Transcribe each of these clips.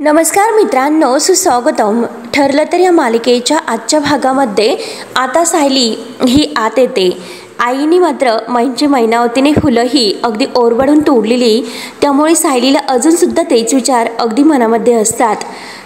नमस्कार मित्रांनो, सुस्वागतम. ठरलं तर या मालिकेच्या आजच्या भागामध्ये आता सायली ही आत येते. आईने मात्र मैनावतीने फुलं ही अगदी ओरबाडून तोडलेली, त्यामुळे सायलीला अजूनसुद्धा तेच विचार अगदी मनामध्ये असतात.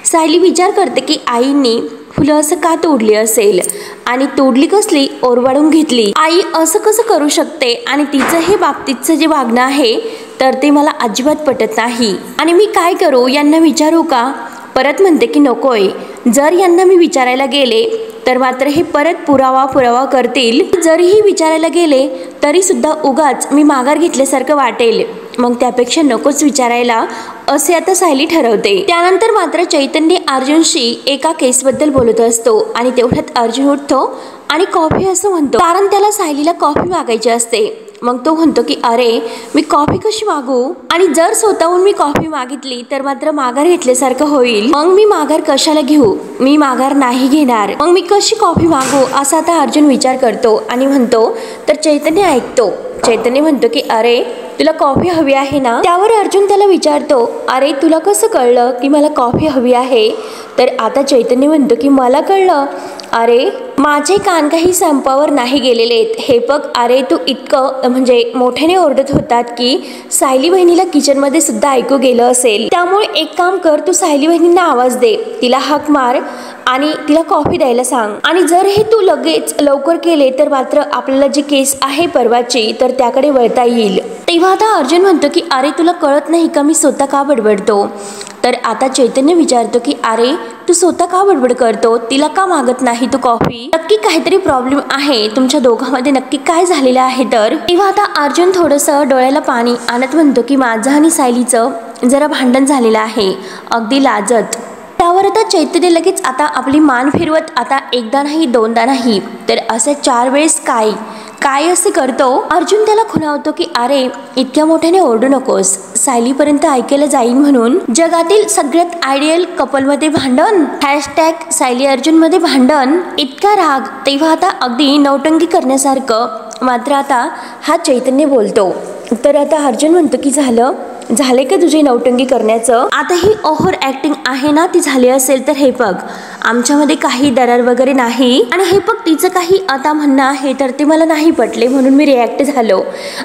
सायली विचार करते की आईंनी फुलं असं का तोडली असेल आणि तोडली कसली, ओरबाडून घेतली. आई असं कसं करू शकते आणि तिचं हे बाबतीतचं जे वागणं आहे तर ते मला अजिबात पटत नाही. आणि मी काय करू, यांना विचारू का? परत म्हणते की नकोय. जर यांना मी विचारायला गेले तर मात्र हे परत पुरावा करतील. जरीही विचारायला गेले तरी सुद्धा उगाच मी माघार घेतल्यासारखं वाटेल. मग त्यापेक्षा नकोच विचारायला, असे आता सायली ठरवते. त्यानंतर मात्र चैतन्य अर्जुनशी एका केसबद्दल बोलत असतो आणि तेवढ्यात अर्जुन उठतो आणि कॉफी असं म्हणतो, कारण त्याला सायलीला कॉफी मागायची असते. मग तो म्हणतो की अरे मी कॉफी कशी मागू, आणि जर स्वतःहून मी कॉफी मागितली तर मात्र माघार घेतल्यासारखं होईल. मग मी माघार कशाला घेऊ, मी माघार नाही घेणार. मग मी कशी कॉफी मागू असा आता अर्जुन विचार करतो आणि म्हणतो. तर चैतन्य ऐकतो. चैतन्य म्हणतो की अरे तुला कॉफी हवी आहे ना. त्यावर अर्जुन त्याला विचारतो, अरे तुला कसं कळलं की मला कॉफी हवी आहे. तर आता चैतन्य म्हणतो की मला कळलं. अरे माझे कान काही संपावर नाही गेलेले आहेत. हे बघ, अरे तू इतकं म्हणजे मोठ्याने ओरडत होतात की सायली बहिणीला किचनमध्ये सुद्धा ऐकू गेलं असेल. त्यामुळे एक काम कर, तू सायली बहिणींना आवाज दे, तिला हाक मार आणि तिला कॉफी द्यायला सांग. आणि जर हे तू लवकर केले तर मात्र आपल्याला जी केस आहे परवाची तर त्याकडे वळता येईल. तेव्हा आता अर्जुन म्हणतो की अरे तुला कळत नाही का मी स्वतः का बडबडतो. तर आता चैतन्य विचारतो की अरे तू स्वतः का बडबड करतो, तिला का मागत नाही तू कॉफी. नक्की काहीतरी प्रॉब्लेम आहे तुमच्या दोघांमध्ये, नक्की काय झालेलं आहे. तर तेव्हा आता अर्जुन थोडंसं डोळ्याला पाणी आणत म्हणतो की माझं आणि सायलीचं जरा भांडण झालेलं आहे, अगदी लाजत. त्यावर आता चैतन्य लगेच आता आपली मान फिरवत, आता एकदा नाही दोनदा नाही तर असे 4 वेळेस काय असे करतो. अर्जुन त्याला खुणावतो की अरे इतक्या मोठ्याने ओरडू नकोस, सायलीपर्यंत ऐकायला जाईल म्हणून. जगातील सगळ्यात आयडियल कपलमध्ये भांडण, हॅशटॅग सायली अर्जुनमध्ये भांडण, इतका राग. तेव्हा आता अगदी नौटंकी करण्यासारखं मात्र आता हा चैतन्य बोलतो. तर आता अर्जुन म्हणतो की झाले का तुझी नौटंकी करण्याचं, आता ही ओव्हर ऍक्टिंग आहे ना ती झाली असेल तर हे बघ आमच्यामध्ये काही दरार वगैरे नाही. आणि हे बघ तिचं काही आता म्हणणं आहे तर ते मला नाही पटले म्हणून मी रिॲक्ट झालो.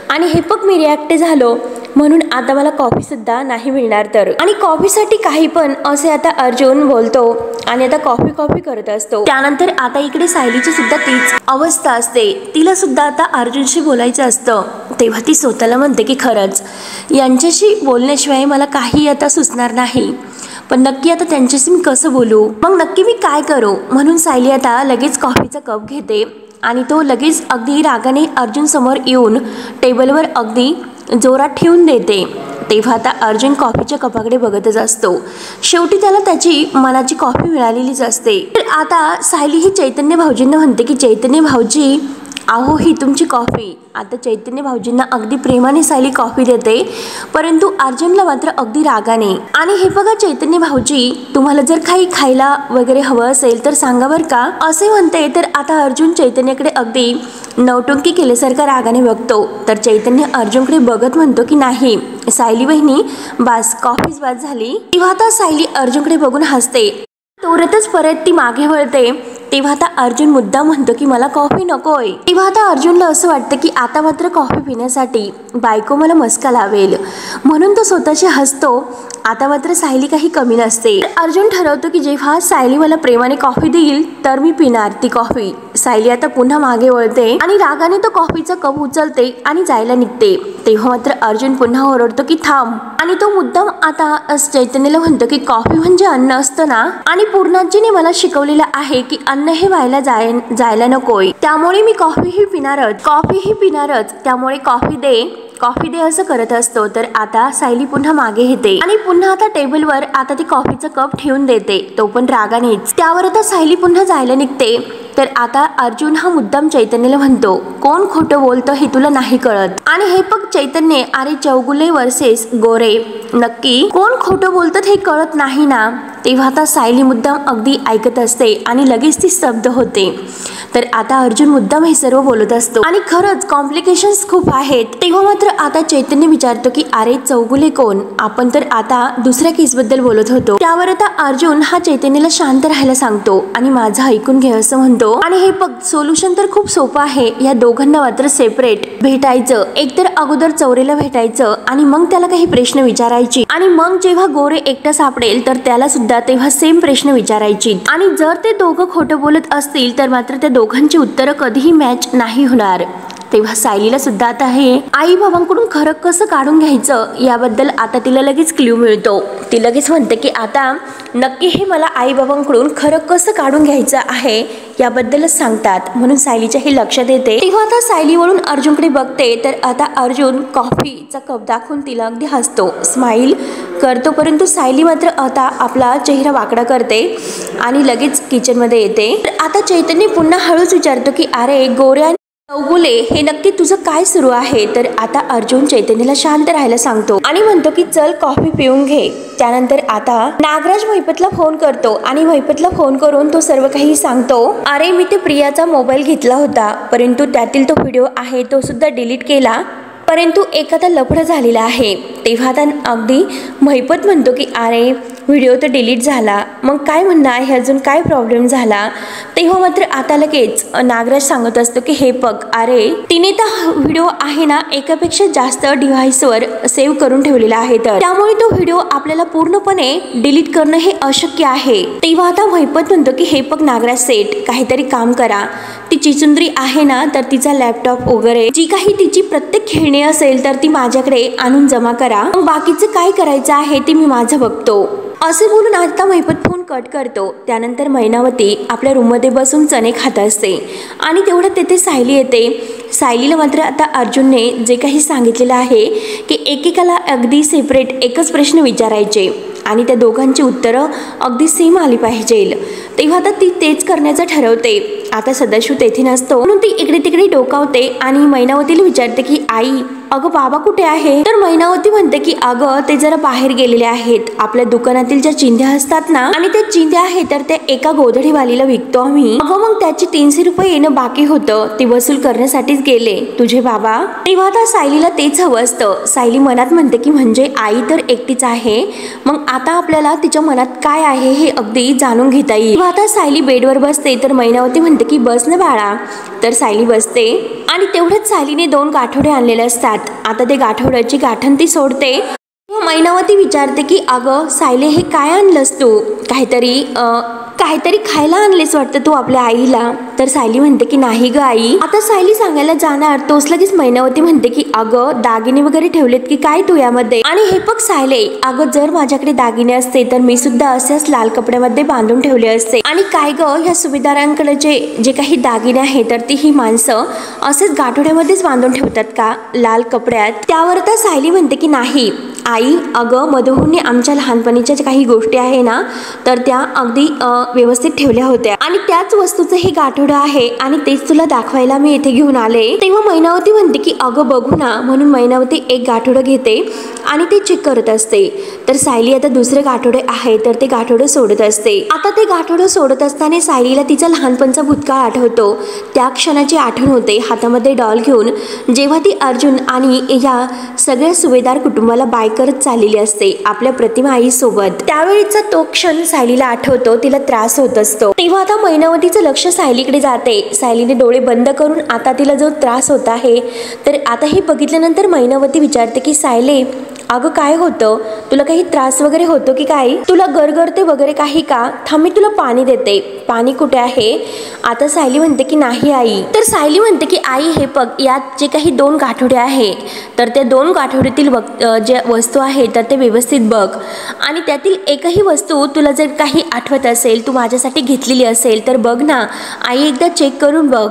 आणि हे बघ मी रिॲक्ट झालो म्हणून आता मला कॉफी सुद्धा नाही मिळणार. तर आणि कॉफीसाठी काही पण असे आता अर्जुन बोलतो आणि आता कॉफी करत असतो. त्यानंतर आता इकडे सायलीची सुद्धा तीच अवस्था असते. तिला सुद्धा आता अर्जुनशी बोलायचं असतं. तेव्हा ती स्वतःला म्हणते की खरंच यांच्याशी बोलण्याशिवाय मला काही आता सुचणार नाही, पण नक्की आता त्यांच्याशी मी कसं बोलू, मग नक्की मी काय करू. म्हणून सायली आता लगेच कॉफीचा कप घेते आणि तो लगेच अगदी रागाने अर्जुन समोर येऊन टेबलवर अगदी जोरात ठेवून देते. तेव्हा आता अर्जुन कॉफीच्या कपाकडे बघतच असतो. शेवटी त्याला त्याची मनाची कॉफी मिळालेलीच असते. तर आता सायली ही चैतन्य भाऊजींना म्हणते की चैतन्य भाऊजी अहो ही तुमची कॉफी. आता चैतन्य भाऊजींना अगदी प्रेमाने सायली कॉफी देते, परंतु अर्जुनला मात्र अगदी रागाने. आणि हे बघा चैतन्य भाऊजी, तुम्हाला जर काही खायला वगैरे हवं असेल तर सांगा बरं का, असे म्हणते. तर आता अर्जुन चैतन्याकडे अगदी नौटंकी केल्यासारखा रागाने बघतो. तर चैतन्य अर्जुनकडे बघत म्हणतो की नाही सायली बहिणी बास, कॉफीच बाद झाली. तेव्हा आता सायली अर्जुनकडे बघून हसते. तोरतच परत ती मागे वळते. तेव्हा आता अर्जुन मुद्दा म्हणतो की मला कॉफी नकोय. तेव्हा आता अर्जुनला असं वाटतं की आता मात्र कॉफी पिण्यासाठी बायको मला मस्का लावेल, म्हणून तो स्वतःशी हसतो. आता मात्र सायली काही कमी नसते. अर्जुन ठरवतो की जेव्हा सायली मला प्रेमाने कॉफी देईल तर मी पिणार ती कॉफी. सायली आता पुन्हा मागे वळते आणि रागाने तो कॉफीचा कप उचलते आणि जायला निघते. तेव्हा मात्र अर्जुन पुन्हा ओरडतो की थांब. आणि तो मुद्दाम आता चैतन्याला म्हणतो की कॉफी म्हणजे अन्न असतं ना, आणि पूर्णाजीने मला शिकवलेलं आहे की अन्न हे व्हायला जायला नकोय, त्यामुळे मी कॉफीही पिणारच, त्यामुळे कॉफी दे असं करत असतो. तर आता सायली पुन्हा मागे येते आणि पुन्हा आता टेबलवर आता ती कॉफीचा कप ठेवून देते, तो पण रागानेच. त्यावर आता सायली पुन्हा जायला निघते. तर आता अर्जुन हा मुद्दाम चैतन्याला म्हणतो कोण खोटं बोलतं हे तुला नाही कळत. आणि हे बघ चैतन्य, अरे चौगुले वर्सेस गोरे, नक्की कोण खोटं बोलतं हे कळत नाही ना. तेव्हा आता सायली मुद्दाम अगदी ऐकत असते आणि लगेच ती स्तब्ध होते. तर आता अर्जुन मुद्दाम हे सर्व बोलत असतो आणि खरंच कॉम्प्लिकेशन्स खूप आहेत. तेव्हा मात्र आता चैतन्य विचारतो की अरे चौगुले कोण, आपण तर आता दुसऱ्या केसबद्दल बोलत होतो. त्यावर आता अर्जुन हा चैतन्यला शांत राहायला सांगतो आणि माझं ऐकून घे असं म्हणतो. आणि हे बघ सोल्युशन तर खूप सोपं आहे. या दोघांना मात्र सेपरेट भेटायचं. एकतर अगोदर चौरेला भेटायचं आणि मग त्याला काही प्रश्न विचारायची आणि मग जेव्हा गोरे एकटा सापडेल तर त्याला सुद्धा तेव्हा सेम प्रश्न विचारायची. आणि जर ते दोघं खोटं बोलत असतील तर मात्र त्या दोघांची उत्तरं कधीही मॅच नाही होणार. तेव्हा सायलीला सुद्धा आता हे आई बाबांकडून खरं कसं काढून घ्यायचं याबद्दल आता तिला लगेच क्ल्यू मिळतो. ती लगेच म्हणते की आता नक्की हे मला आई बाबांकडून खरं कसं काढून घ्यायचं आहे याबद्दलच सांगतात, म्हणून सायलीच्या हे लक्षात येते. तेव्हा आता सायली वळून अर्जुनकडे बघते तर आता अर्जुन कॉफीचा कप दाखवून तिला अगदी हसतो, स्माईल करतो. परंतु सायली मात्र आता आपला चेहरा वाकडा करते आणि लगेच किचनमध्ये येते. तर आता चैतन्य पुन्हा हळूच विचारतो की अरे गोऱ्या चौगुले हे नक्की तुझं काय सुरू आहे. तर आता अर्जुन चैतन्यला शांत राहायला सांगतो आणि म्हणतो की चल कॉफी पिऊन घे. त्यानंतर आता नागराज महिपतला फोन करतो आणि महिपतला फोन करून तो सर्व काही सांगतो. अरे मी ते प्रियाचा मोबाईल घेतला होता परंतु त्यातील तो व्हिडिओ आहे तो सुद्धा डिलीट केला, परंतु एखादा लफडं झालेला आहे. तेव्हा आता अगदी महिपत म्हणतो की अरे व्हिडिओ तर डिलीट झाला, मग काय म्हणणं आहे, अजून काय प्रॉब्लेम झाला. तेव्हा मात्र आता लगेच नागराज सांगत असतो की हे बघ अरे तिने तर व्हिडिओ आहे ना एकापेक्षा जास्त डिव्हाइसवर सेव्ह करून ठेवलेला आहे, तर त्यामुळे तो व्हिडिओ आपल्याला पूर्णपणे डिलीट करणं हे अशक्य आहे. तेव्हा आता महिपत म्हणतो की हे बघ नागराज सेठ काहीतरी काम करा. ती चिचुंद्री आहे ना तर तिचा लॅपटॉप वगैरे जी काही तिची प्रत्येक खेळणी असेल तर ती माझ्याकडे आणून जमा करा, मग बाकीचं काय करायचं आहे ते मी माझं बघतो. असे बोलून आता महिपत फोन कट करतो. त्यानंतर मैनावती आपल्या रूममध्ये बसून चणे खात असते आणि तेवढं तेथे सायली येते. सायलीला मात्र आता अर्जुनने जे काही सांगितलेलं आहे की एकेकाला अगदी सेपरेट एकच प्रश्न विचारायचे आणि त्या दोघांची उत्तरं अगदी सेम आली पाहिजे. तेव्हा आता ती तेच करण्याचं ठरवते. आता सदाशिव तेथे नसतो म्हणून ती इकडे तिकडे डोकावते आणि मैनावतीला विचारते की आई अगं बाबा कुठे आहे. तर मैनावती म्हणते की अगं ते जरा बाहेर गेलेले आहेत. आपल्या दुकानातील ज्या चिंध्या असतात ना आणि त्या चिंध्या आहेत तर त्या एका गोधडीवालीला विकतो आम्ही. अगं मग त्याची 300 रुपये येणं बाकी होतं, ते वसूल करण्यासाठीच गेले तुझे बाबा. तेव्हा आता सायलीला तेच हवं असतं. सायली मनात म्हणते की म्हणजे आई तर एकटीच आहे, मग आता आपल्याला तिच्या मनात काय आहे हे अगदी जाणून घेता येईल. तेव्हा आता सायली बेडवर बसते तर मैनावती म्हणते की बस ना बाळा. तर सायली बसते आणि तेवढ्याच सायलीने 2 गाठोडे आणलेले असतात. आता ते गाठोड्याची गाठण ती सोडते. मैनावती विचारते की अगं सायले हे काय आणलंस तू, काहीतरी खायला आणलेस वाटतं तू आपल्या आईला. तर सायली म्हणते की नाही ग आई. आता सायली सांगायला जाणार तोच लगेच मैनावती म्हणते की अगं दागिने वगैरे ठेवलेत की काय तू यामध्ये. आणि हे बघ सायले अगं जर माझ्याकडे दागिने असते तर मी सुद्धा असेच लाल कपड्यामध्ये बांधून ठेवले असते. आणि काय ग ह्या सुभेदारांकडे जे काही दागिने आहेत तर ती ही माणसं असेच गाठोड्यामध्येच बांधून ठेवतात का लाल कपड्यात. त्यावर तर सायली म्हणते की नाही आई अगं मधुहूने आमच्या लहानपणीच्या काही गोष्टी आहे ना तर त्या अगदी व्यवस्थित ठेवल्या होत्या आणि त्याच वस्तूचं हे गाठोडं आहे आणि तेच तुला दाखवायला मी इथे घेऊन आले. तेव्हा मैनावती म्हणते की अगं बघू ना, म्हणून मैनावती एक गाठोडं घेते आणि ते चेक करत असते. तर सायली आता दुसरे गाठोडे आहे तर ते गाठोडं सोडत असते. आता ते गाठोडं सोडत असताना सायलीला तिचा लहानपणचा भूतकाळ आठवतो. त्या क्षणाची आठवण होते हातामध्ये डॉल घेऊन जेव्हा ती अर्जुन आणि या सगळ्या सुभेदार कुटुंबाला बाय करत चाललेली असते आपल्या प्रतिमा आई सोबत. त्यावेळीचा तो क्षण सायलीला आठवतो, तिला त्रास होत असतो. तेव्हा आता मैनावतीचं लक्ष सायलीकडे जाते. सायलीने डोळे बंद करून आता तिला जो त्रास होत आहे तर आता हे बघितल्यानंतर मैनावती विचारते की सायले अगं काय होतं, तुला काही त्रास वगैरे होतो की काय, तुला गरगरते वगैरे काही का, थांब मी तुला पाणी देते. पाणी कुठे आहे. आता सायली म्हणते की नाही आई. तर सायली म्हणते की आई हे बघ यात जे काही 2 गाठोडे आहे तर त्या 2 गाठोड्यातील ज्या वस्तू आहे तर ते व्यवस्थित बघ आणि त्यातील एकही वस्तू तुला जर काही आठवत असेल तू माझ्यासाठी घेतलेली असेल तर बघ ना आई, एकदा चेक करून बघ.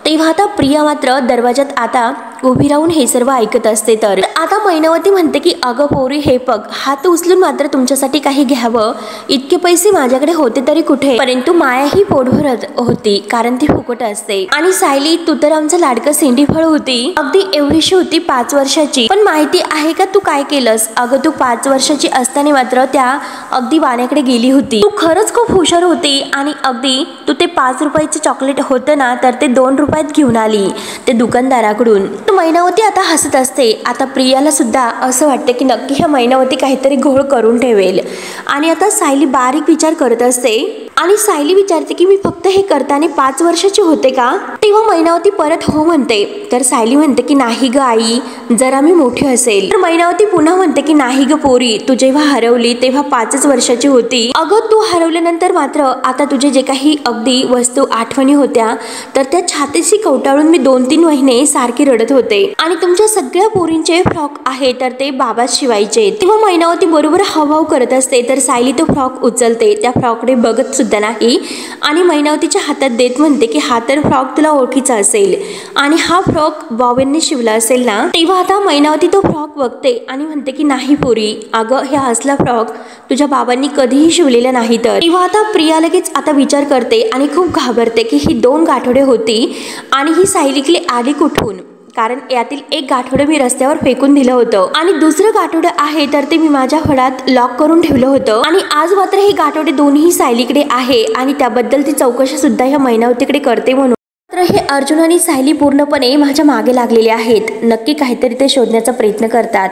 तेव्हा आता प्रिया मात्र दरवाजात आता उभी राहून हे सर्व ऐकत असते. तर आता मैनावती म्हणते की अगं पोरी हे बघ, हात उचलून मात्र तुमच्यासाठी काही घ्यावं इतके पैसे माझ्याकडे होते तरी कुठे, परंतु माया ही पोट भरत होती कारण ती फुकट असते. आणि सायली तू तर आमचं लाडकं सेंडीफळ होती, अगदी एवढीशी होती 5 वर्षाची, पण माहिती आहे का तू काय केलंस? अगं तू 5 वर्षाची असताना मात्र त्या अगदी वाण्याकडे गेली होती. तू खरंच खूप हुशार होती आणि अगदी तू ते 5 रुपयाचे चॉकलेट होतं ना तर ते 2 रुपयात घेऊन आली ते दुकानदाराकडून. मैनावती आता हसत असते. आता प्रियाला सुद्धा असं वाटतं की नक्की ह्या मैनावती काहीतरी घोळ करून ठेवेल. आणि आता सायली बारीक विचार करत असते आणि सायली विचारते की मी फक्त हे करताना 5 वर्षाची होते का? तेव्हा मैनावती परत हो म्हणते. तर सायली म्हणते की नाही ग आई, जरा मी मोठी असेल. तर मैनावती पुन्हा म्हणते की नाही ग पोरी, तू जेव्हा हरवली तेव्हा 5च वर्षाची होती. अगं तू हरवल्यानंतर मात्र आता तुझे जे काही अगदी वस्तू आठवणी होत्या तर त्या छातीशी कवटाळून मी 2-3 महिने सारखी रडत होते आणि तुमच्या सगळ्या पोरींचे फ्रॉक आहे तर ते बाबाच शिवायचे. तेव्हा मैनावती बरोबर हावभाव करत असते. तर सायली तो फ्रॉक उचलते, त्या फ्रॉककडे बघत सुद्धा नाही आणि मैनावतीच्या हातात देत म्हणते की हा तर फ्रॉक तुला ओळखीचा असेल आणि हा फ्रॉक बॉबींनी शिवला असेल ना. तेव्हा आता मैनावती तो फ्रॉक बघते आणि म्हणते की नाही पोरी, अगं हे असला फ्रॉक तुझ्या बाबांनी कधीही शिवलेला नाही. तर तेव्हा आता प्रिया लगेच आता विचार करते आणि खूप घाबरते की ही 2 गाठोडे होती आणि ही सायलीकडे आली कुठून, कारण यातील एक गाठोडं मी रस्त्यावर फेकून दिलं होतं आणि दुसरं गाठोडं आहे तर ते मी माझ्या फळात लॉक करून ठेवलं होतं आणि आज मात्र हे गाठोडे दोन्ही सायलीकडे आहे आणि त्याबद्दल ती चौकशी सुद्धा ह्या मैनावतीकडे करते. म्हणून तर हे अर्जुन आणि सायली पूर्णपणे माझ्या मागे लागलेले आहेत. नक्की काहीतरी ते शोधण्याचा प्रयत्न करतात.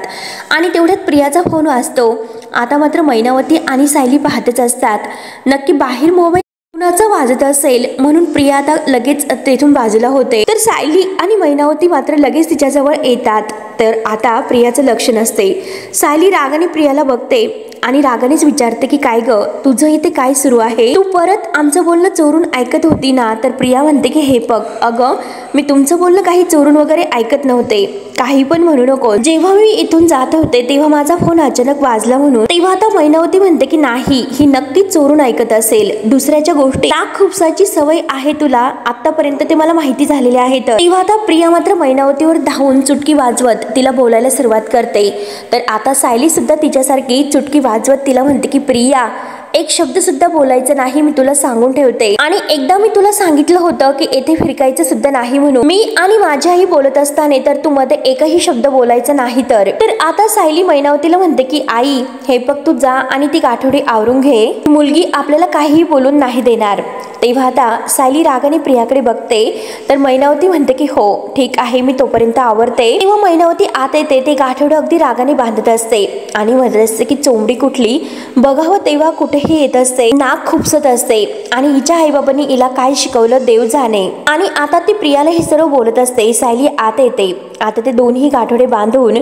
आणि तेवढ्यात प्रियाचा फोन वाजतो. आता मात्र मैनावती आणि सायली पाहतच असतात नक्की बाहेर मोबाईल कुणाचा वाजत असेल, म्हणून प्रिया आता लगेच तेथून बाजूला होते. तर सायली आणि मैनावती मात्र लगेच तिच्याजवळ येतात. तर आता प्रियाचं लक्ष नसते. सायली रागाने प्रियाला बघते आणि रागानेच विचारते की काय ग, तुझं इथे काय सुरू आहे? तू परत आमचं बोलणं चोरून ऐकत होती ना? तर प्रिया म्हणते की हे बघ अगं, मी तुमचं बोलणं काही चोरून वगैरे ऐकत नव्हते, काही पण म्हणू नको. जेव्हा मी इथून जात होते तेव्हा माझा फोन अचानक वाजला म्हणून. तेव्हा आता मैनावती म्हणते की नाही, ही नक्कीच चोरून ऐकत असेल. दुसऱ्याच्या गोष्टी नाक खुपसाची सवय आहे तुला, आतापर्यंत ते मला माहिती झालेले आहे. तेव्हा आता प्रिया मात्र मैनावतीवर धावून चुटकी वाजवत तिला बोलायला सुरुवात करते. तर आता सायली सुद्धा तिच्यासारखी चुटकी वाजवत तिला म्हणते की प्रिया, एक शब्द सुद्धा बोलायचं नाही, मी तुला सांगून ठेवते. आणि एकदा मी तुला सांगितलं होतं की येथे फिरकायचं सुद्धा नाही म्हणून. मी आणि माझी आई बोलत असताना तर तू मध्ये एकही शब्द बोलायचा नाही. तर आता सायली मैनावतीला म्हणते की आई हे बघ, तू जा आणि ती गाठोडी आवरून घे, मुलगी आपल्याला काहीही बोलून नाही देणार. तेव्हा आता सायली रागाने प्रियाकडे बघते. तर मैनावती म्हणते की हो ठीक आहे, मी तोपर्यंत आवरते. तेव्हा मैनावती आत येते. ते गाठोडं अगदी रागाने बांधत असते आणि म्हणत असते की चोंबडी कुठली बघावं तेव्हा कुठेही येत असते, नाक खुपसत असते आणि हिच्या आईबाबांनी हिला काय शिकवलं देव जाणे. आणि आता ती प्रियाला हे सर्व बोलत असते. सायली आत येते. आता ते दोन्ही गाठोडे बांधून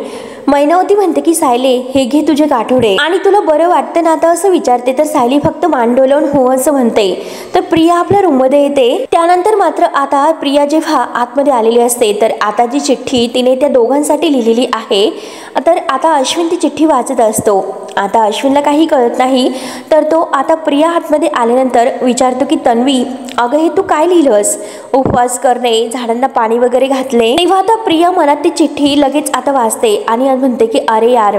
मैनावती म्हणते की सायली हे घे तुझे गाठोडे आणि तुला बरं वाटतं ना आता असं विचारते. तर सायली फक्त मान डोलावून हो असं म्हणते. तर प्रिया आपल्या रूममध्ये येते. त्यानंतर मात्र आता प्रिया जेव्हा आतमध्ये आलेली असते तर आता जी चिठ्ठी तिने त्या दोघांसाठी लिहिलेली आहे, तर आता अश्विन ती चिठ्ठी वाचत असतो. आता अश्विनला काही कळत नाही. तर तो आता प्रिया आतमध्ये आल्यानंतर विचारतो की तन्वी अगं हे तू काय लिहिलंस? उपवास करणे, झाडांना पाणी वगैरे घातले. तेव्हा आता प्रिया मनात ती चिठ्ठी लगेच आता वाचते आणि म्हणते की अरे यार,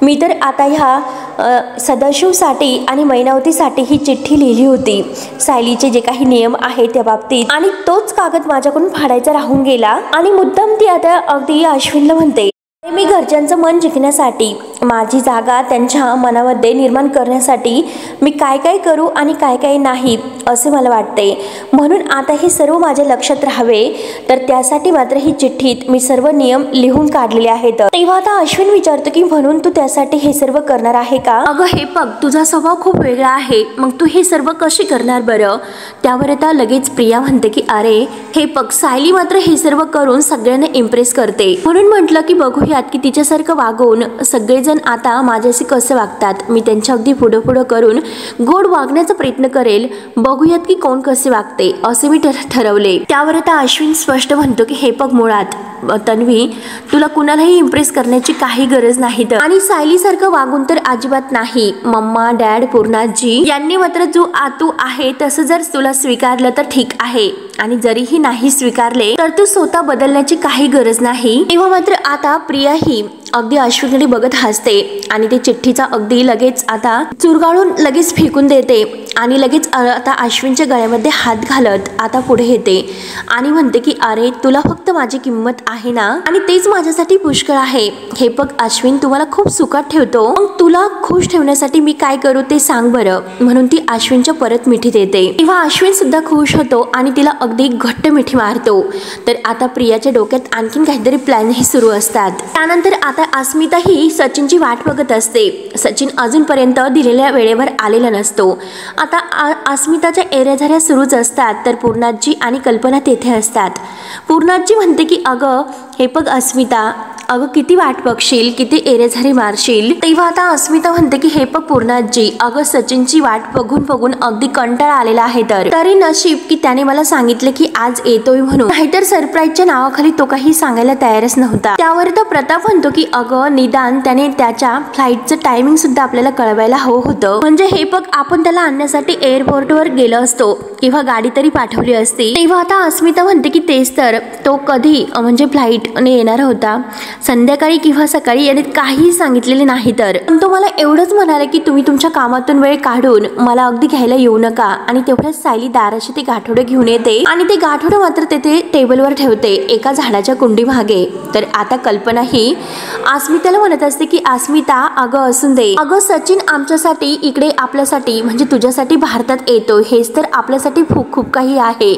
मी तर आता ह्या सदाशिवसाठी आणि मैनावतीसाठी ही चिठ्ठी लिहिली होती, सायलीचे जे काही नियम आहेत त्या बाबतीत, आणि तोच कागद माझ्याकडून फाडायचा राहून गेला. आणि मुद्दाम ती आता अगदी अश्विनला म्हणते मी घरच्यांचं मन जिंकण्यासाठी, माझी जागा त्यांच्या मनामध्ये निर्माण करण्यासाठी मी काय काय करू आणि काय काय नाही असे मला वाटते. म्हणून आता हे सर्व माझ्या लक्षात राहावे, तर त्यासाठी मात्र ही चिठ्ठीत मी सर्व नियम लिहून काढलेले आहेत. तेव्हा आता अश्विन विचारतो की म्हणून तू त्यासाठी हे सर्व करणार आहे का? अगं हे बघ, तुझा स्वभाव खूप वेगळा आहे, मग तू हे सर्व कशी करणार बरं? त्यावर आता लगेच प्रिया म्हणते की अरे हे बघ, सायली मात्र हे सर्व करून सगळ्यांना इम्प्रेस करते, म्हणून म्हटलं की बघूयात की तिच्यासारखं वागून सगळे सगळेजण आता माझ्याशी कसं वागतात, मी त्यांच्या अगदी पुढं पुढं करून गोड वागण्याचा प्रयत्न करेल, बघूयात की कोण कसे वागते असे मी ठरवले। त्यावर आता अश्विन स्पष्ट म्हणतो की हे बघ, मुळात तन्वी, तुला कुणालाही इम्प्रेस करण्याची काही गरज नाही तर, आणि सायलीसारखं वागून तर अजिबात नाही। मम्मा, डॅड, पूर्णाजी यांनी मात्र जो तू आहे तसं जर तुला स्वीकारलं तर ठीक आहे, आणि जरीही नाही स्वीकारले तर तू स्वतः बदलण्याची काही गरज नाही। तेव्हा मात्र आता प्रिया ही अगदी अश्विनकडे बघत हसते आणि ते चिठ्ठीचा अगदी लगेच आता चुरगाळून लगेच फेकून देते आणि लगेच आता अश्विनच्या गळ्यामध्ये हात घालत आता पुढे येते आणि म्हणते की अरे, तुला फक्त माझी किंमत आहे ना, आणि तेच माझ्यासाठी पुष्कळ आहे। हे बघ अश्विन, तुम्हाला खूप सुखात ठेवतो, मग तुला खुश ठेवण्यासाठी मी काय करू ते सांग बरं। म्हणून ती अश्विनच्या परत मिठी देते। तेव्हा अश्विन सुद्धा खुश होतो आणि तिला अगदी घट्ट मिठी मारतो। तर आता प्रियाच्या डोक्यात आणखीन काहीतरी प्लॅनही सुरू असतात। त्यानंतर आता अस्मिता ही सचिनची वाट बघत असते। सचिन अजूनपर्यंत दिलेल्या वेळेवर आलेला नसतो। आता अस्मिताच्या एऱ्याझाऱ्या सुरूच असतात। तर पूर्णाजी आणि कल्पना तेथे असतात। पूर्णाजी म्हणते की अगं, हे बघ अस्मिता, अगं किती वाट बघशील, किती एरेझारी मारशील। तेव्हा आता अस्मिता म्हणते की हे बघ पूर्णाजी, अगं सचिनची वाट बघून बघून अगदी कंटाळा आलेला आहे, तरी नशीब की त्याने मला सांगितले की आज येतोय म्हणून, नाहीतर सरप्राईजच्या नावाखाली तो काही सांगायला तयारच नव्हता। त्यावर तर प्रताप म्हणतो की अगं निदान त्याने त्याच्या फ्लाईटचं टायमिंग सुद्धा आपल्याला कळवायला हवं होतं, म्हणजे हे बघ आपण त्याला आणण्यासाठी एअरपोर्टवर गेलो असतो किंवा गाडी तरी पाठवली असती। तेव्हा आता अस्मिता म्हणते की तेच तर, तो कधी म्हणजे फ्लाईटने येणार होता, संध्याकाळी किंवा सकाळी, याने काही सांगितलेले नाही। तर पण तो मला एवढंच म्हणाले की तुम्ही तुमच्या कामातून वेळ काढून मला अगदी घ्यायला येऊ नका, आणि तेवढ्याच सायली दाराशी ते गाठोडे घेऊन येते आणि ते गाठोडे मात्र तेथे टेबलवर ठेवते एका झाडाच्या कुंडी मागे। तर आता कल्पना ही अस्मिताला म्हणत असते की अस्मिता, अगं असून दे, अगं सचिन आमच्यासाठी इकडे आपल्यासाठी म्हणजे तुझ्यासाठी भारतात येतो, हेच तर आपल्यासाठी खूप खूप काही आहे।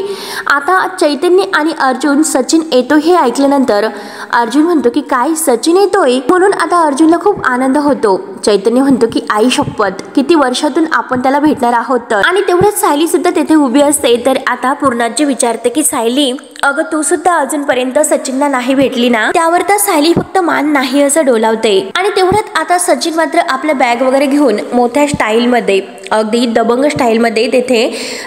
आता चैतन्य आणि अर्जुन सचिन येतो हे ऐकल्यानंतर अर्जुन म्हणतो की काय, सचिन येतोय म्हणून आता अर्जुनला खूप आनंद होतो। चैतन्य म्हणतो की आई शपथ, किती वर्षातून आपण त्याला भेटणार आहोत तर, आणि तेवढ्याच सायली सुद्धा तेथे उभी असते। तर आता पूर्णाजी विचारते की सायली, अगं तू सुद्धा अजूनपर्यंत सचिनला नाही भेटली ना। त्यावर तर सायली फक्त मान नाही असं डोलावते, आणि तेवढ्यात आता सचिन मात्र आपल्या बॅग वगैरे घेऊन मोठ्या स्टाईलमध्ये, अगदी दबंग स्टाईलमध्ये तेथे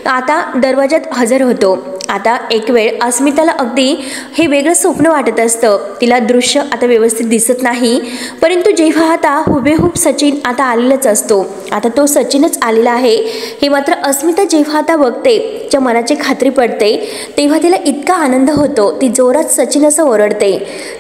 आता दरवाजात हजर होतो। आता एक वेळ अस्मिताला अगदी हे वेगळं स्वप्न वाटत असतं, तिला दृश्य आता व्यवस्थित दिसत नाही, परंतु जेव्हा आता हुबेहूब सचिन आता आलेलाच असतो, आता तो सचिनच आलेला आहे हे मात्र अस्मिता जेव्हा आता बघते, तिच्या मनाची खात्री पडते, तेव्हा तिला इतका आनंद होतो, ती जोरात सचिन असं ओरडते।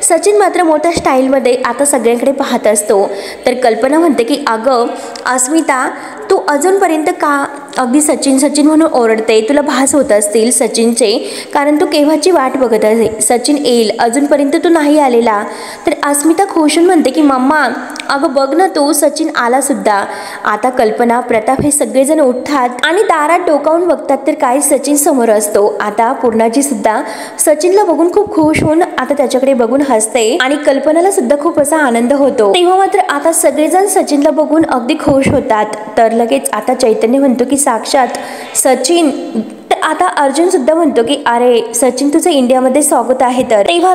सचिन मात्र मोठ्या स्टाईलमध्ये आता सगळ्यांकडे पाहत असतो। तर कल्पना म्हणते की अगं अस्मिता, तू अजूनपर्यंत का अगदी सचिन सचिन म्हणून ओरडते, तुला भास होत असतील सचिनचे, कारण तू केव्हाची वाट बघत आहे, सचिन येईल, अजूनपर्यंत तू नाही आलेला। तर अस्मिता खुशून म्हणते की मम्मा, अगं बघ ना तू, सचिन आला सुद्धा। आता कल्पना, प्रताप हे सगळेजण उठतात आणि दारात डोकावून बघतात, तर काय सचिन समोर असतो। आता पूर्णाजी सुद्धा सचिनला बघून खूप खुश होऊन आता त्याच्याकडे बघून हसते, आणि कल्पनाला सुद्धा खूप असा आनंद होतो। तेव्हा मात्र आता सगळेजण सचिनला बघून अगदी खुश होतात। तर लगेच आता चैतन्य म्हणतो की साक्षात सचिन। आता अर्जुन सुद्धा म्हणतो की अरे सचिन, तुझं इंडियामध्ये स्वागत आहे। तर तेव्हा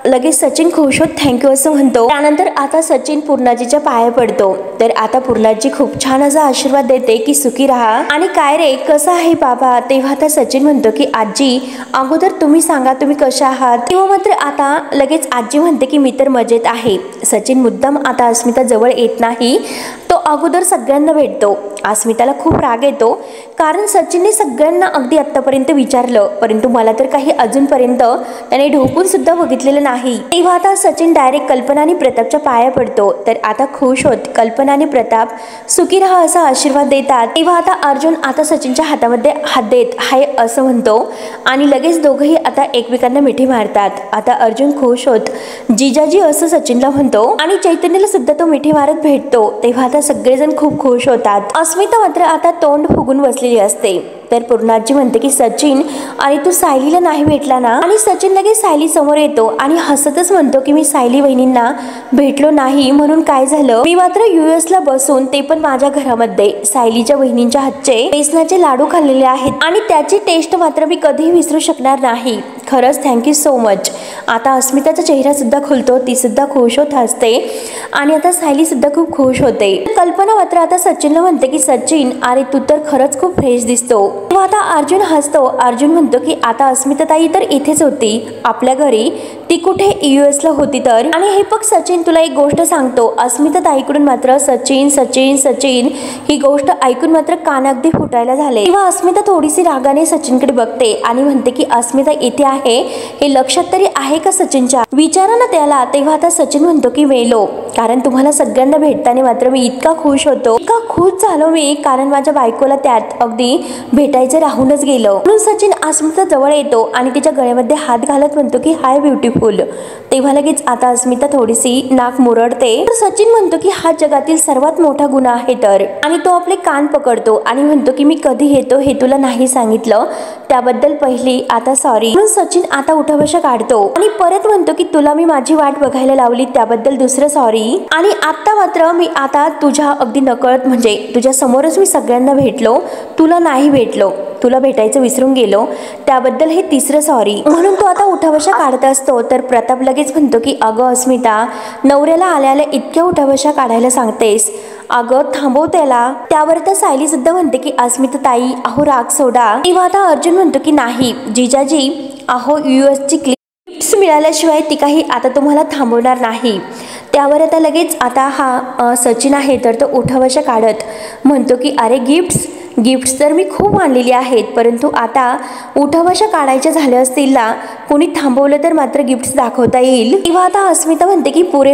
लगेच सचिन खुश होत थँक्यू असं म्हणतो। त्यानंतर आता सचिन पूर्णाजीच्या पाया पडतो। तर आता पूर्णाजी खूप छान असा आशीर्वाद देते की सुखी राहा, आणि काय रे कसं आहे बाबा। तेव्हा आता सचिन म्हणतो की आजी, अगोदर तुम्ही सांगा तुम्ही कशा आहात। तेव्हा मात्र आता लगेच आजी म्हणते की मी तर मजेत आहे। सचिन मुद्दाम आता अस्मिता जवळ येत नाही, तो अगोदर सगळ्यांना भेटतो। अस्मिताला खूप राग येतो, कारण सचिनने सगळ्यांना अगदी आत्तापर्यंत विचारलं, परंतु मला तर काही अजूनपर्यंत त्याने ढोकून सुद्धा बघितलेलं नाही। तेव्हा आता सचिन डायरेक्ट कल्पना आणि प्रतापच्या पाया पडतो। तर आता खुश होत कल्पना आणि प्रताप सुखी राहा असा आशीर्वाद देतात। तेव्हा आता अर्जुन आता सचिनच्या हातामध्ये हात देत हाय असं म्हणतो, आणि लगेच दोघंही आता एकमेकांना मिठी मारतात। आता अर्जुन खुश होत जिजाजी असं सचिनला म्हणतो, आणि चैतन्यला सुद्धा तो मिठी मारत भेटतो। तेव्हा आता सगळेजण खूप खुश होतात। अस्मिता मात्र आता तोंड फुगून बसलेली असते। तर पूर्णाजी म्हणते की सचिन, अरे तू सायलीला नाही भेटला ना। आणि सचिन लगेच सायली समोर येतो आणि हसतच म्हणतो की मी सायली वहिनींना भेटलो नाही म्हणून काय झालं, मी मात्र US ला बसून, ते पण माझ्या घरामध्ये, सायलीच्या बहिणींच्या हातचे बेसनाचे लाडू खाल्लेले आहेत, आणि त्याची टेस्ट मात्र मी कधीही विसरू शकणार नाही, खरंच थँक्यू सो मच. आता अस्मिताचा चेहरा सुद्धा खुलतो, ती सुद्धा खुश होत असते आणि आता सायली सुद्धा खूप खुश होते. कल्पना मात्र आता सचिनला म्हणते की सचिन, अरे तू तर खरंच खूप फ्रेश दिसतो. तेव्हा आता अर्जुन हसतो. अर्जुन म्हणतो की आता अस्मिता ताई तर इथेच होती आपल्या घरी, ती कुठे US ला होती तर. आणि हे बघ सचिन, तुला एक गोष्ट सांगतो. अस्मिता ताईकडून मात्र सचिन सचिन सचिन ही गोष्ट ऐकून मात्र कान अगदी फुटायला झाले. तेव्हा अस्मिता थोडीशी रागाने सचिनकडे बघते आणि म्हणते की अस्मिता इथे आहे हे लक्षात तरी आहे का सचिनच्या, विचारा ना त्याला. तेव्हा आता सचिन म्हणतो की मेलो, कारण तुम्हाला सगळ्यांना भेटताना मात्र मी इतका खुश होतो, इतका खुश झालो मी, कारण माझ्या बायकोला त्यात अगदी भेटायचं राहूनच गेलं. म्हणून सचिन अस्मिता जवळ येतो आणि तिच्या गळ्यामध्ये हात घालत म्हणतो की हाय ब्युटिफुल. तेव्हा लगेच आता अस्मिता थोडीशी नाक मुरडते. तर सचिन म्हणतो की हा जगातील सर्वात मोठा गुन्हा आहे तर, आणि तो आपले कान पकडतो आणि म्हणतो की मी कधी येतो हे तुला नाही सांगितलं, त्याबद्दल पहिली आता सॉरी. म्हणून सचिन आता उठाबशा काढतो आणि परत म्हणतो की तुला मी माझी वाट बघायला लावली त्याबद्दल दुसरं सॉरी, आणि आता मात्र मी आता तुझ्या अगदी नकळत म्हणजे तुझ्या समोरच मी सगळ्यांना भेटलो, तुला नाही भेटलो, तुला भेटायचं विसरून गेलो, त्याबद्दल हे तिसरं सॉरी. म्हणून तो आता उठाबशा काढत असतो. तर प्रताप लगेच म्हणतो की अगं अस्मिता, नवऱ्याला आल्या इतक्या उठाबशा काढायला सांगतेस, अगं थांबव त्याला. त्यावर तर सायली सुद्धा म्हणते की अस्मिता ताई, अहो राग सोडा. तेव्हा आता अर्जुन म्हणतो की नाही जिजाजी, अहो US ची गिफ्ट्स मिळाल्याशिवाय ती काही आता तुम्हाला थांबवणार नाही. त्यावर आता लगेच आता हा सचिन आहे तर तो उठाबशा काढत म्हणतो की अरे गिफ्ट्स तर मी खूप आणलेली आहेत, परंतु आता उठाबशा काढायच्या झाल्या असतील ना, कोणी थांबवलं तर मात्र गिफ्ट्स दाखवता येईल. तेव्हा आता अस्मिता म्हणते की पुरे,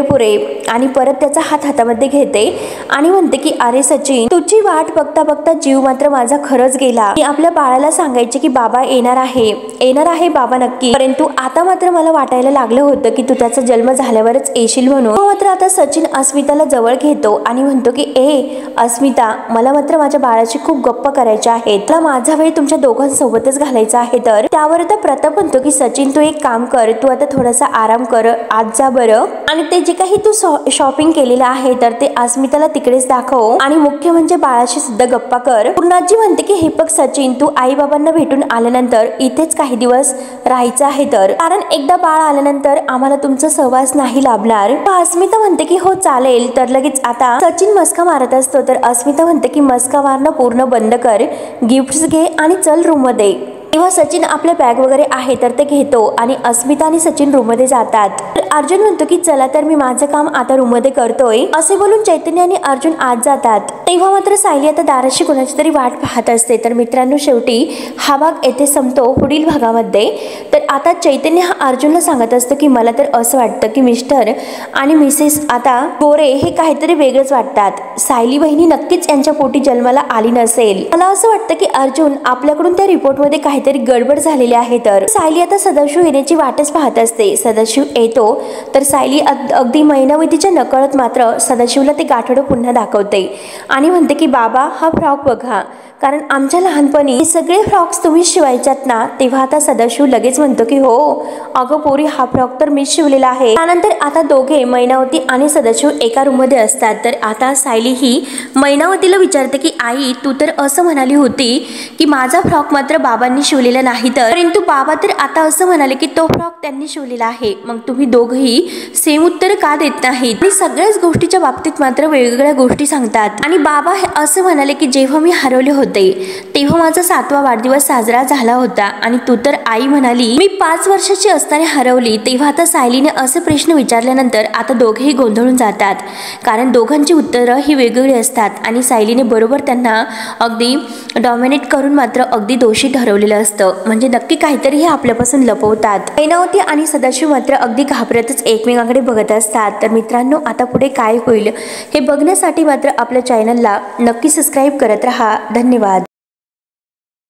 आणि परत त्याचा हात हातामध्ये घेते आणि म्हणते की अरे सचिन, तुझी वाट बघता बघता जीव मात्र माझा खरंच गेला. मी आपल्या बाळाला सांगायचे की बाबा येणार आहे बाबा नक्की, परंतु आता मात्र मला वाटायला लागलं होतं की तू त्याचा जन्म झाल्यावरच येशील म्हणून. मात्र आता सचिन अस्मिताला जवळ घेतो आणि म्हणतो की अस्मिता, मला मात्र माझ्या बाळाची खूप गप्पा करायच्या आहेत, मला माझा वेळ तुमच्या दोघांसोबतच घालायचा आहे. तर त्यावर आता प्रताप म्हणतो की सचिन, तू एक काम कर, तू आता थोडासा आराम कर, आज जा बरं, आणि ते जे काही तू शॉपिंग केलेलं आहे तर ते अस्मिताला तिकडेच दाखव, आणि मुख्य म्हणजे बाळाशी सुद्धा गप्पा कर. पूर्णाजी म्हणते की हे बघ सचिन, तू आई बाबांना भेटून आल्यानंतर इथेच काही दिवस राहायचं आहे तर, कारण एकदा बाळ आल्यानंतर आम्हाला तुमचा सहवास नाही लाभणार. अस्मिता म्हणते की हो चालेल. तर लगेच आता सचिन मस्का मारत असतो. तर अस्मिता म्हणते की मस्का मारणं पूर्ण बंद कर, गिफ्ट्स घे आणि चल रूम मध्ये. तेव्हा सचिन आपल्या बॅग वगैरे आहे तर ते घेतो आणि अस्मिता आणि सचिन रूम मध्ये जातात. तर अर्जुन म्हणतो की चला तर मी माझं काम आता रूम मध्ये करतोय, असे बोलून चैतन्य आणि अर्जुन आत जातात. तेव्हा मात्र सायली आता दाराशी कोणाची तरी वाट पाहत असते. तर मित्रांनो, शेवटी हा भाग येथे संपतो. पुढील भागामध्ये तर आता चैतन्य हा अर्जुनला सांगत असतो की मला तर असं वाटतं की मिस्टर आणि मिसेस आता गोरे हे काहीतरी वेगळंच वाटतात. सायली बहिणी नक्कीच यांच्या पोटी जन्माला आली नसेल. मला असं वाटतं की अर्जुन आपल्याकडून त्या रिपोर्टमध्ये काहीतरी गडबड झालेली आहे. तर सायली आता सदाशिव येण्याची वाटच पाहत असते. सदाशिव येतो तर सायली अगदी मैनावतीच्या नकळत मात्र सदाशिवला ते गाठोडं पुन्हा दाखवते आणि म्हणते की बाबा, हा फ्रॉक बघा, कारण आमच्या लहानपणी सगळे फ्रॉक्स तुम्ही शिवायच्यात ना. तेव्हा आता सदाशिव लगेच म्हणतो की हो अगं पोरी, हा फ्रॉक तर मीच शिवलेला आहे. त्यानंतर आता दोघे मैनावती आणि सदाशिव एका रूम मध्ये असतात. तर आता सायली ही मैनावतीला विचारते की आई, तू तर असं म्हणाली होती की माझा फ्रॉक मात्र बाबांनी शिवलेला नाही, तर परंतु बाबा तर आता असं म्हणाले की तो फ्रॉक त्यांनी शिवलेला आहे. मग तुम्ही दोघंही सेम उत्तर का देत नाहीत? आणि सगळ्याच गोष्टीच्या बाबतीत मात्र वेगवेगळ्या गोष्टी सांगतात. आणि बाबा हे असं म्हणाले की जेव्हा मी हरवले होते तेव्हा माझा 7वा वाढदिवस साजरा झाला होता, आणि तू तर आई म्हणाली मी 5 वर्षाची असताना हरवली. तेव्हा आता सायलीने असे प्रश्न विचारल्यानंतर आता दोघेही गोंधळून जातात, कारण दोघांची उत्तरं ही वेगवेगळी असतात. आणि सायलीने बरोबर त्यांना अगदी डॉमिनेट करून मात्र अगदी दोषी ठरवलेलं असतं. म्हणजे नक्की काहीतरी हे आपल्यापासून लपवतात. मैनावती आणि सदाशिव मात्र अगदी घाबरतच एकमेकांकडे बघत असतात. तर मित्रांनो, आता पुढे काय होईल हे बघण्यासाठी मात्र आपल्या चॅनलला नक्की सबस्क्राईब करत राहा. धन्यवाद.